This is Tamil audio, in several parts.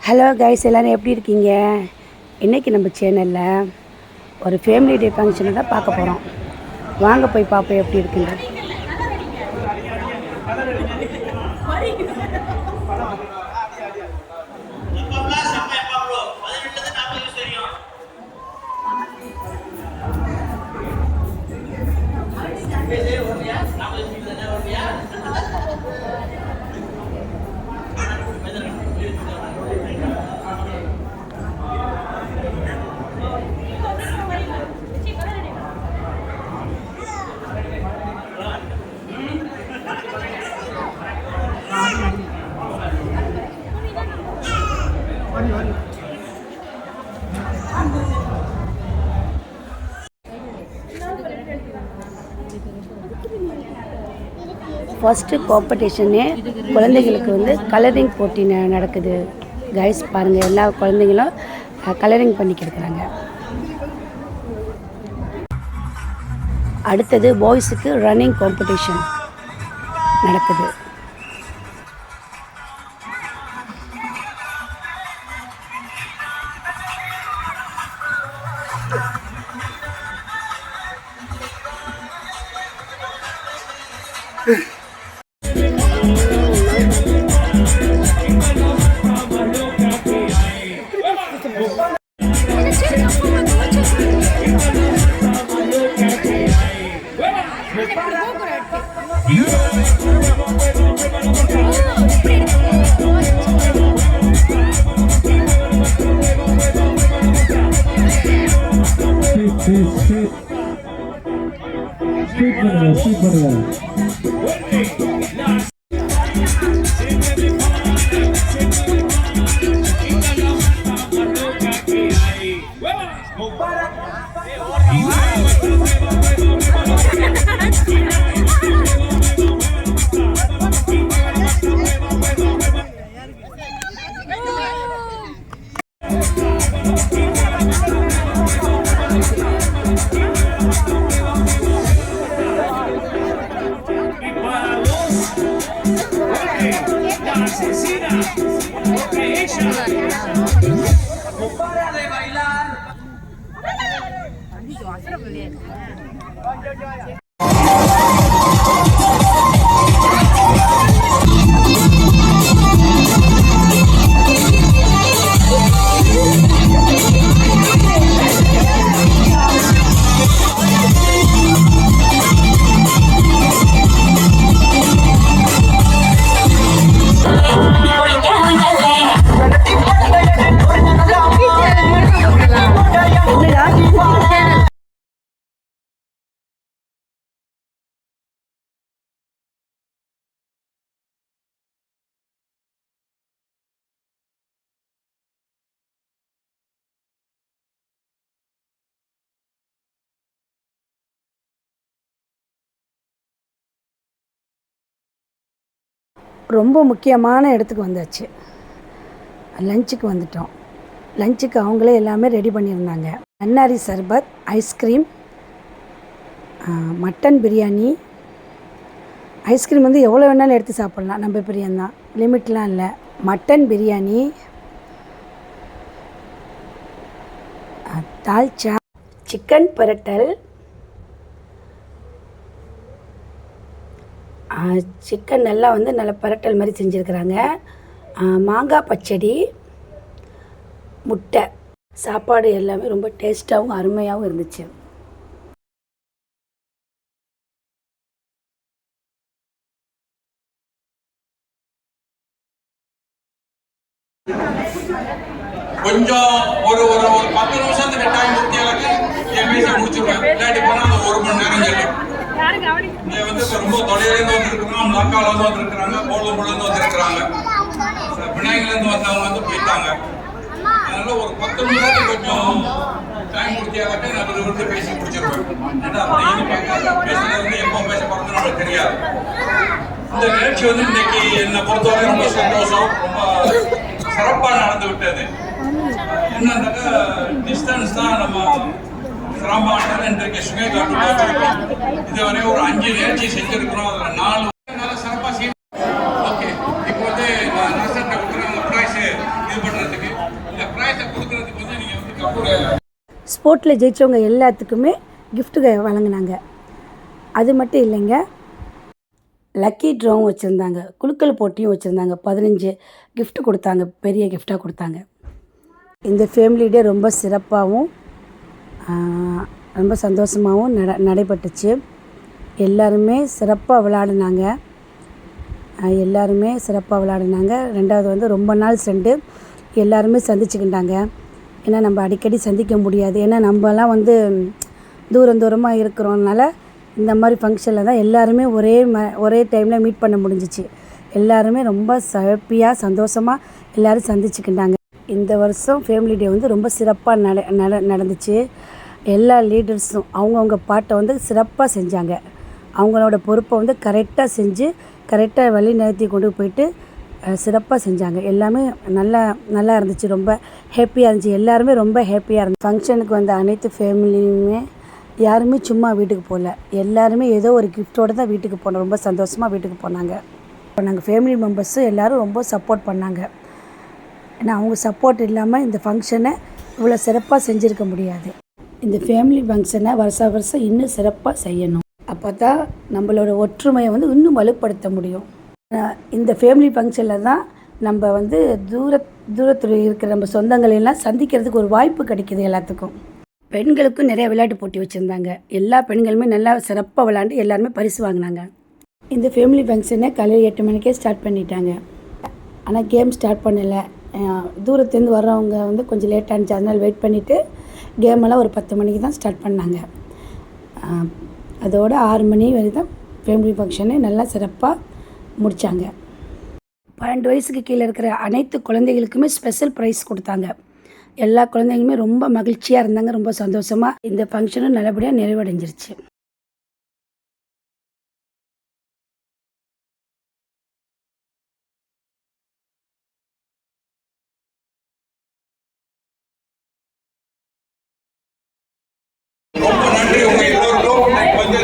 ஹலோ கைஸ், எல்லோரும் எப்படி இருக்கீங்க? இன்றைக்கி நம்ம சேனலில் ஒரு ஃபேமிலி டே ஃபங்க்ஷனை தான் பார்க்க போகிறோம். வாங்க போய் பார்ப்போம் எப்படி இருக்குங்க. ஃபஸ்ட்டு காம்படிஷனே குழந்தைகளுக்கு வந்து கலரிங் போட்டி நடக்குது. கைஸ் பாருங்கள், எல்லா குழந்தைங்களும் கலரிங் பண்ணிக்கிருக்கிறாங்க. அடுத்தது பாய்ஸுக்கு ரன்னிங் காம்படிஷன் நடக்குது. ரொம்ப முக்கியமான இடத்துக்கு வந்தாச்சு. லஞ்சுக்கு வந்துட்டோம். லஞ்சுக்கு அவங்களே எல்லாமே ரெடி பண்ணியிருந்தாங்க. நன்னாரி சர்பத், ஐஸ்கிரீம், மட்டன் பிரியாணி. ஐஸ்கிரீம் வந்து எவ்வளோ வேணாலும் எடுத்து சாப்பிட்லாம், நம்ம பிரியாணி தான், லிமிட்லாம் இல்லை. மட்டன் பிரியாணி, தால்ச்சா, சிக்கன் பரட்டல், சிக்கன் நல்லா வந்து நல்ல பரட்டல் மாதிரி செஞ்சுருக்குறாங்க. மாங்காய் பச்சடி, முட்டை. சாப்பாடு எல்லாமே ரொம்ப டேஸ்ட்டாகவும் அருமையாகவும் இருந்துச்சு. கொஞ்சம் ஒரு ஒரு 10 நிமிஷத்துக்கு டைம் கொடுத்தீங்களுக்கு என் பேசி முடிச்சுருவேன். இல்லாட்டி போனால் அந்த 1 மணி நேரம் சொல்லும். இங்கே வந்து ரொம்ப தொலைலேருந்து வந்துருக்குறோம், மக்காலேருந்து வந்துருக்குறாங்க, கோலம்புலேருந்து வந்துருக்குறாங்க, விநாயகர்லேருந்து வந்தவங்க வந்து போயிட்டாங்க. அதனால ஒரு 10 நிமிஷத்துக்கு கொஞ்சம் டைம் கொடுத்தீங்களுக்கு நான் விருந்து பேசி முடிச்சிருவேன். ஏன்னா அப்படி பேசுறது வந்து எப்போ பேச போகிறது நம்மளுக்கு தெரியாது. இந்த நிகழ்ச்சி வந்து இன்னைக்கு என்னை பொறுத்தவரை ரொம்ப சந்தோஷம், ரொம்ப சிறப்பாக நடந்து விட்டது. என்னன்னாக்கா டிஸ்டன்ஸ் தான் நம்ம சிரமமானது. இன்றைக்கு சுகை காட்டு வச்சிருக்கோம். இதுவரை ஒரு 5 நிகழ்ச்சி செஞ்சிருக்கிறோம். அதில் 4 சிறப்பாக செய்யணும். ஓகே, இப்போ வந்து ப்ரைஸ் இது பண்ணுறதுக்கு ஸ்போர்ட்டில் ஜெயித்தவங்க எல்லாத்துக்குமே கிஃப்ட்டு வழங்கினாங்க. அது மட்டும் இல்லைங்க, லக்கி ட்ராவும் வச்சுருந்தாங்க, குலுக்கல் போட்டியும் வச்சுருந்தாங்க. 15 gift கொடுத்தாங்க, பெரிய கிஃப்டாக கொடுத்தாங்க. இந்த ஃபேமிலி டே ரொம்ப சிறப்பாகவும் ரொம்ப சந்தோஷமாகவும் நடைபெற்றுச்சு. எல்லாருமே சிறப்பாக விளையாடினாங்க. ரெண்டாவது வந்து ரொம்ப நாள் சென்று எல்லாருமே சந்திச்சுக்கிட்டாங்க. ஏன்னா நம்ம அடிக்கடி சந்திக்க முடியாது. ஏன்னா நம்மலாம் வந்து தூரமாக இருக்கிறோம்னால இந்த மாதிரி ஃபங்க்ஷனில் தான் எல்லாருமே ஒரே டைமில் மீட் பண்ண முடிஞ்சிச்சு. எல்லாருமே ரொம்ப ஹாப்பியாக சந்தோஷமாக எல்லோரும் சந்திச்சுக்கிட்டாங்க. இந்த வருஷம் ஃபேமிலி டே வந்து ரொம்ப சிறப்பாக நடந்துச்சு. எல்லா லீடர்ஸும் அவங்கவுங்க பாட்டை வந்து சிறப்பாக செஞ்சாங்க. அவங்களோட பொறுப்பை வந்து கரெக்டாக செஞ்சு கரெக்டாக வழி நடத்தி கொண்டு போயிட்டு சிறப்பாக செஞ்சாங்க. எல்லாமே நல்லா இருந்துச்சு. ரொம்ப ஹாப்பியாக இருந்துச்சு. எல்லாருமே ரொம்ப ஹாப்பியாக இருந்துச்சு. ஃபங்க்ஷனுக்கு வந்த அனைத்து ஃபேமிலியுமே யாருமே சும்மா வீட்டுக்கு போகல. எல்லாருமே ஏதோ ஒரு கிஃப்ட்டோடு தான் வீட்டுக்கு போனோம். ரொம்ப சந்தோஷமாக வீட்டுக்கு போனாங்க. ஃபேமிலி மெம்பர்ஸும் எல்லோரும் ரொம்ப சப்போர்ட் பண்ணாங்க. ஏன்னா அவங்க சப்போர்ட் இல்லாமல் இந்த ஃபங்க்ஷனை இவ்வளோ சிறப்பாக செஞ்சுருக்க முடியாது. இந்த ஃபேமிலி ஃபங்க்ஷனை வருஷம் இன்னும் சிறப்பாக செய்யணும். அப்போ தான் நம்மளோட ஒற்றுமையை வந்து இன்னும் வலுப்படுத்த முடியும். இந்த ஃபேமிலி ஃபங்க்ஷனில் தான் நம்ம வந்து தூரத்தில் இருக்கிற நம்ம சொந்தங்களெல்லாம் சந்திக்கிறதுக்கு ஒரு வாய்ப்பு கிடைக்கிது. எல்லாத்துக்கும் பெண்களுக்கும் நிறைய விளையாட்டு போட்டி வச்சுருந்தாங்க. எல்லா பெண்களுமே நல்லா சிறப்பாக விளையாண்டு எல்லாருமே பரிசு வாங்கினாங்க. இந்த ஃபேமிலி ஃபங்க்ஷனை காலையில் 8 மணிக்கே ஸ்டார்ட் பண்ணிட்டாங்க. ஆனால் கேம் ஸ்டார்ட் பண்ணலை. தூரத்துலேருந்து வர்றவங்க வந்து கொஞ்சம் லேட் ஆனிச்சு. அதனால் வெயிட் பண்ணிவிட்டு கேமெல்லாம் ஒரு 10 மணிக்கு தான் ஸ்டார்ட் பண்ணாங்க. அதோட 6 மணி வரைக்கும் தான் ஃபேமிலி ஃபங்க்ஷனை நல்லா சிறப்பாக முடித்தாங்க. 12 வயசுக்கு கீழே இருக்கிற அனைத்து குழந்தைகளுக்குமே ஸ்பெஷல் ப்ரைஸ் கொடுத்தாங்க. எல்லா குழந்தைங்களுமே ரொம்ப மகிழ்ச்சியாக இருந்தாங்க. ரொம்ப சந்தோஷமாக இந்த ஃபங்க்ஷனும் நல்லபடியாக நிறைவடைஞ்சிருச்சு. ரொம்ப நன்றி உங்க எல்லோருக்கும். வந்து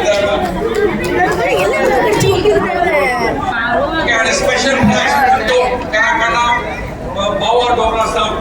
ஸ்பெஷல் பாவா டோரா சாப்